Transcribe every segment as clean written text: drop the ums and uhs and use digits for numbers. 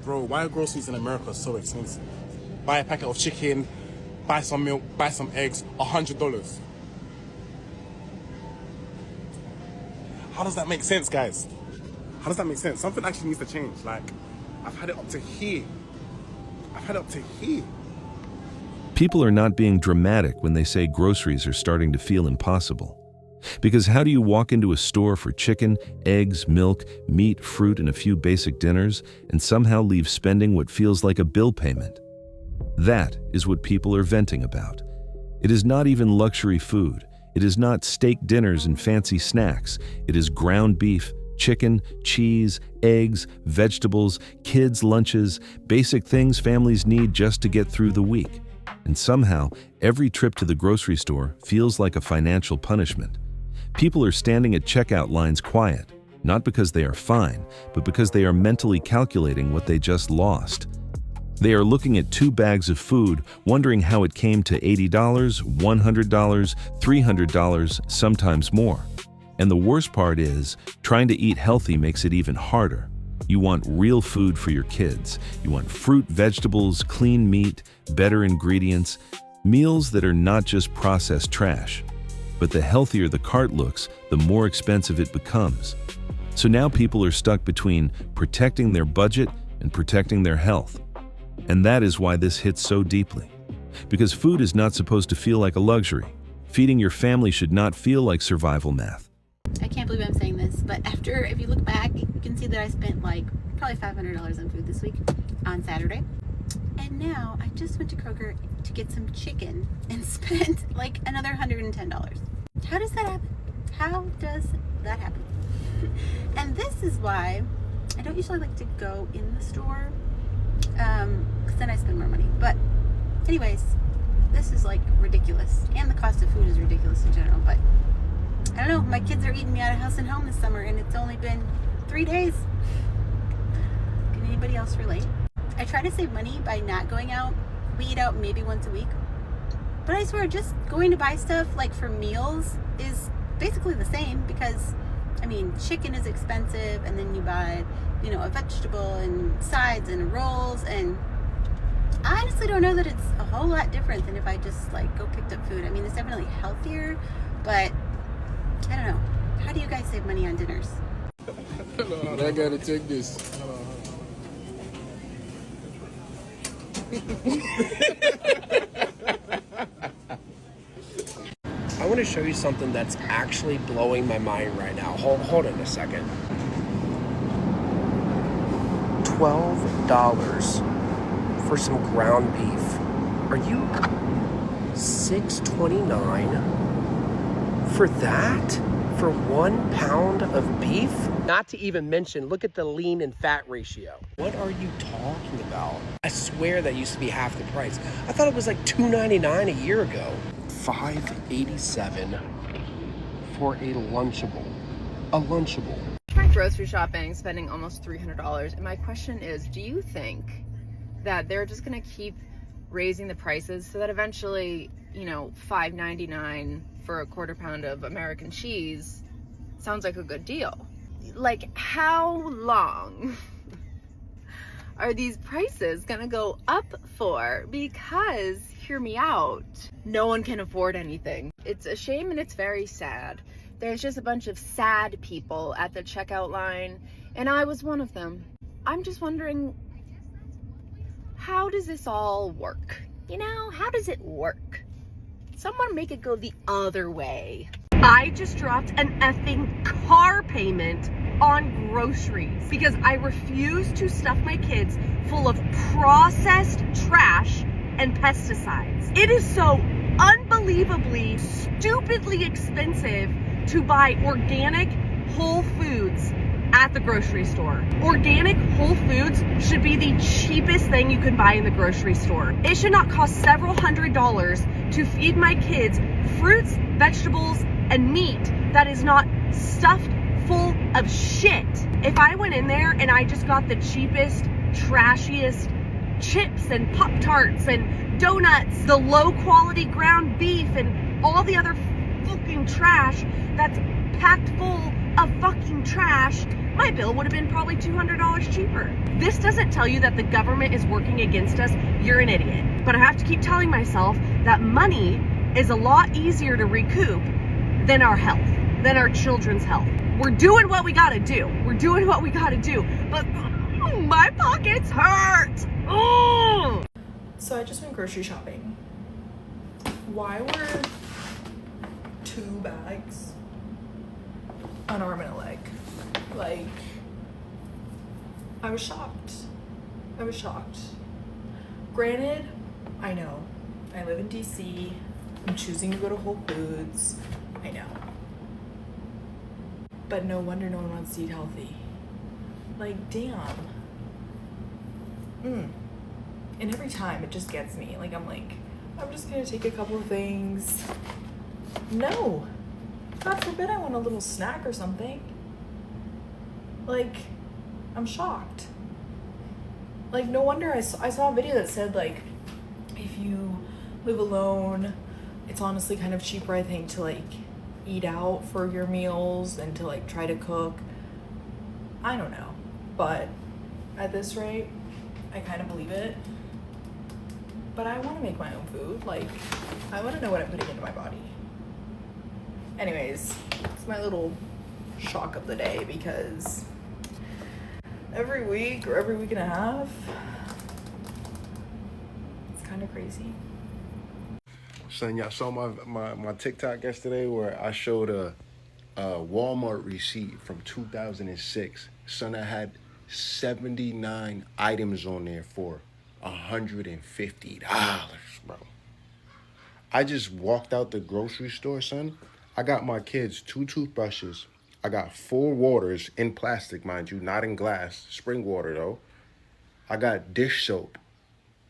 Bro, why are groceries in America so expensive? Buy a packet of chicken, buy some milk, buy some eggs, $100. How does that make sense, guys? How does that make sense? Something actually needs to change. Like, I've had it up to here. I've had it up to here. People are not being dramatic when they say groceries are starting to feel impossible. Because how do you walk into a store for chicken, eggs, milk, meat, fruit, and a few basic dinners and somehow leave spending what feels like a bill payment? That is what people are venting about. It is not even luxury food. It is not steak dinners and fancy snacks. It is ground beef, chicken, cheese, eggs, vegetables, kids' lunches, basic things families need just to get through the week. And somehow, every trip to the grocery store feels like a financial punishment. People are standing at checkout lines quiet, not because they are fine, but because they are mentally calculating what they just lost. They are looking at 2 bags of food, wondering how it came to $80, $100, $300, sometimes more. And the worst part is, trying to eat healthy makes it even harder. You want real food for your kids. You want fruit, vegetables, clean meat, better ingredients, meals that are not just processed trash. But the healthier the cart looks, the more expensive it becomes. So now people are stuck between protecting their budget and protecting their health. And that is why this hits so deeply. Because food is not supposed to feel like a luxury. Feeding your family should not feel like survival math. I can't believe I'm saying this, but if you look back, you can see that I spent like probably $500 on food this week on Saturday. And now I just went to Kroger to get some chicken and spent like another $110. How does that happen? How does that happen? And this is why I don't usually like to go in the store, because then I spend more money. But anyways, this is like ridiculous. And the cost of food is ridiculous in general. But I don't know, my kids are eating me out of house and home this summer, and it's only been 3 days. Can anybody else relate? I try to save money by not going out. We eat out maybe once a week. But I swear, just going to buy stuff like for meals is basically the same, because, I mean, chicken is expensive, and then you buy, a vegetable and sides and rolls, and I honestly don't know that it's a whole lot different than if I just like go picked up food. I mean, it's definitely healthier, but I don't know. How do you guys save money on dinners? I gotta take this. I want to show you something that's actually blowing my mind right now. Hold on a second. $12 for some ground beef. Are you $6.29 for that? For 1 pound of beef? Not to even mention, look at the lean and fat ratio. What are you talking about? I swear that used to be half the price. I thought it was like $2.99 a year ago. $5.87 for a Lunchable. A Lunchable. My grocery shopping, spending almost $300. And my question is, do you think that they're just gonna keep raising the prices so that eventually, $5.99 for a quarter pound of American cheese sounds like a good deal? Like, how long are these prices gonna go up for? Because, hear me out, no one can afford anything. It's a shame and it's very sad. There's just a bunch of sad people at the checkout line, and I was one of them. I'm just wondering, how does this all work? How does it work? Someone make it go the other way. I just dropped an effing car payment on groceries because I refuse to stuff my kids full of processed trash and pesticides. It is so unbelievably, stupidly expensive to buy organic whole foods at the grocery store. Organic whole foods should be the cheapest thing you can buy in the grocery store. It should not cost several $100s to feed my kids fruits, vegetables, and meat that is not stuffed full of shit. If I went in there and I just got the cheapest, trashiest chips and Pop-Tarts and donuts, the low quality ground beef and all the other fucking trash that's packed full of fucking trash, my bill would have been probably $200 cheaper. This doesn't tell you that the government is working against us. You're an idiot. But I have to keep telling myself that money is a lot easier to recoup than our health, than our children's health. We're doing what we gotta do. We're doing what we gotta do. But my pockets hurt. Oh. So I just went grocery shopping. Why were 2 bags an arm and a leg? Like, I was shocked. I was shocked. Granted, I know, I live in DC. I'm choosing to go to Whole Foods. I know. But no wonder no one wants to eat healthy. Like, damn. And every time it just gets me. Like, I'm just gonna take a couple of things. No. God forbid I want a little snack or something. Like, I'm shocked. Like, no wonder I saw a video that said, like, if you live alone, it's honestly kind of cheaper, I think, to, like, eat out for your meals and to, like, try to cook. I don't know. But at this rate, I kind of believe it. But I want to make my own food. Like, I want to know what I'm putting into my body. Anyways, it's my little shock of the day because every week or every week and a half, it's kind of crazy. Son, y'all saw my TikTok yesterday where I showed a Walmart receipt from 2006. Son, I had 79 items on there for $150, bro. I just walked out the grocery store, son. I got my kids 2 toothbrushes. I got 4 waters in plastic, mind you, not in glass. Spring water, though. I got dish soap.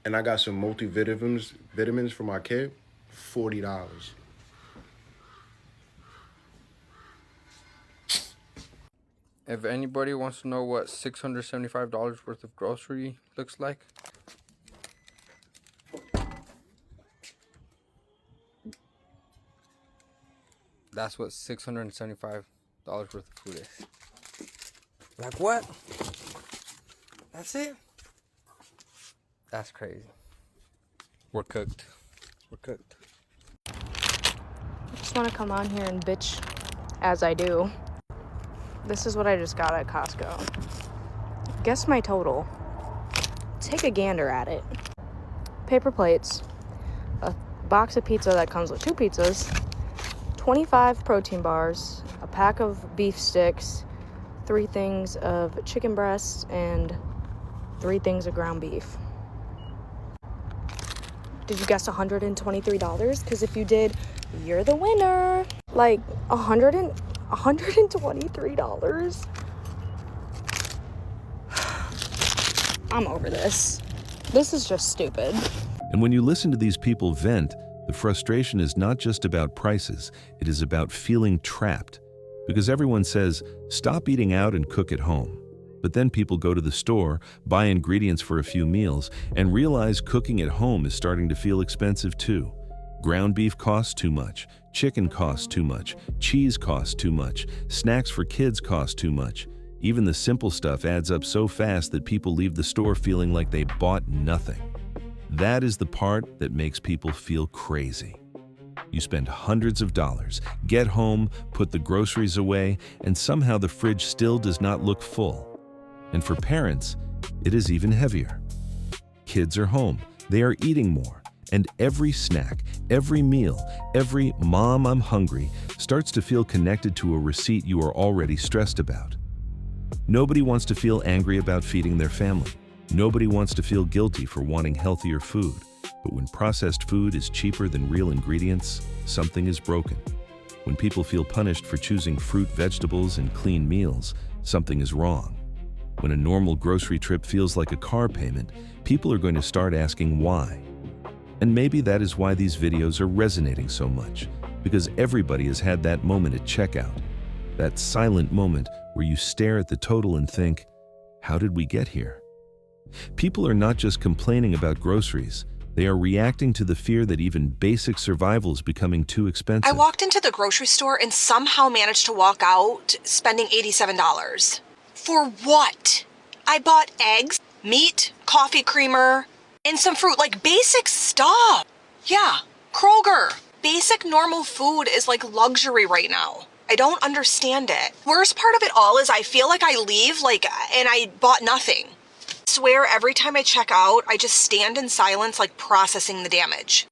And I got some vitamins for my kid. $40. If anybody wants to know what $675 worth of grocery looks like, that's what $675 worth of food is. Like what? That's it? That's crazy. We're cooked. We're cooked. I just want to come on here and bitch as I do. This is what I just got at Costco. Guess my total. Take a gander at it. Paper plates, a box of pizza that comes with 2 pizzas, 25 protein bars, a pack of beef sticks, 3 things of chicken breasts, and 3 things of ground beef. Did you guess $123? Because if you did, you're the winner. Like $123. I'm over this. This is just stupid. And when you listen to these people vent, the frustration is not just about prices, it is about feeling trapped. Because everyone says, stop eating out and cook at home. But then people go to the store, buy ingredients for a few meals, and realize cooking at home is starting to feel expensive too. Ground beef costs too much, chicken costs too much, cheese costs too much, snacks for kids cost too much. Even the simple stuff adds up so fast that people leave the store feeling like they bought nothing. That is the part that makes people feel crazy. You spend hundreds of dollars, get home, put the groceries away, and somehow the fridge still does not look full. And for parents, it is even heavier. Kids are home, they are eating more, and every snack, every meal, every "Mom, I'm hungry" starts to feel connected to a receipt you are already stressed about. Nobody wants to feel angry about feeding their family. Nobody wants to feel guilty for wanting healthier food. But when processed food is cheaper than real ingredients, something is broken. When people feel punished for choosing fruit, vegetables, and clean meals, something is wrong. When a normal grocery trip feels like a car payment, people are going to start asking why. And maybe that is why these videos are resonating so much, because everybody has had that moment at checkout. That silent moment where you stare at the total and think, how did we get here? People are not just complaining about groceries, They are reacting to the fear that even basic survival is becoming too expensive. I walked into the grocery store and somehow managed to walk out spending $87. For what? I bought eggs, meat, coffee creamer, and some fruit, like basic stuff. Yeah, Kroger. Basic normal food is like luxury right now. I don't understand it. Worst part of it all is I feel like I leave and I bought nothing. Swear every time I check out, I just stand in silence like processing the damage.